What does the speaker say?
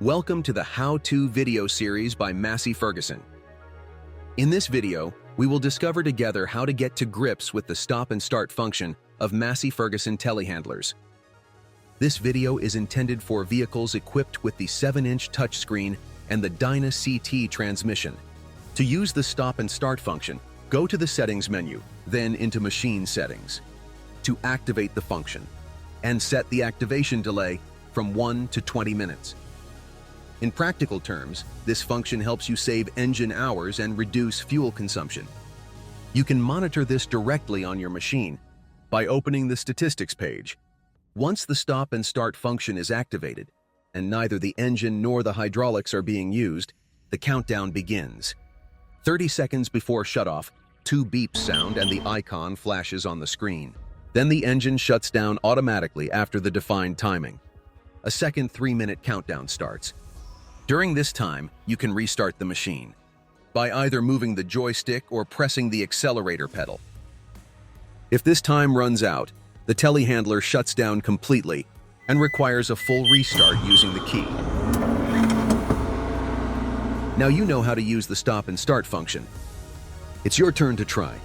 Welcome to the How-To video series by Massey Ferguson. In this video, we will discover together how to get to grips with the stop and start function of Massey Ferguson telehandlers. This video is intended for vehicles equipped with the 7-inch touchscreen and the Dyna-CT transmission. To use the stop and start function, go to the Settings menu, then into Machine Settings to activate the function, and set the activation delay from 1 to 20 minutes. In practical terms, this function helps you save engine hours and reduce fuel consumption. You can monitor this directly on your machine by opening the statistics page. Once the stop and start function is activated, and neither the engine nor the hydraulics are being used, the countdown begins. 30 seconds before shutoff, 2 beeps sound and the icon flashes on the screen. Then the engine shuts down automatically after the defined timing. A second 3-minute countdown starts. During this time, you can restart the machine by either moving the joystick or pressing the accelerator pedal. If this time runs out, the telehandler shuts down completely and requires a full restart using the key. Now you know how to use the stop and start function. It's your turn to try.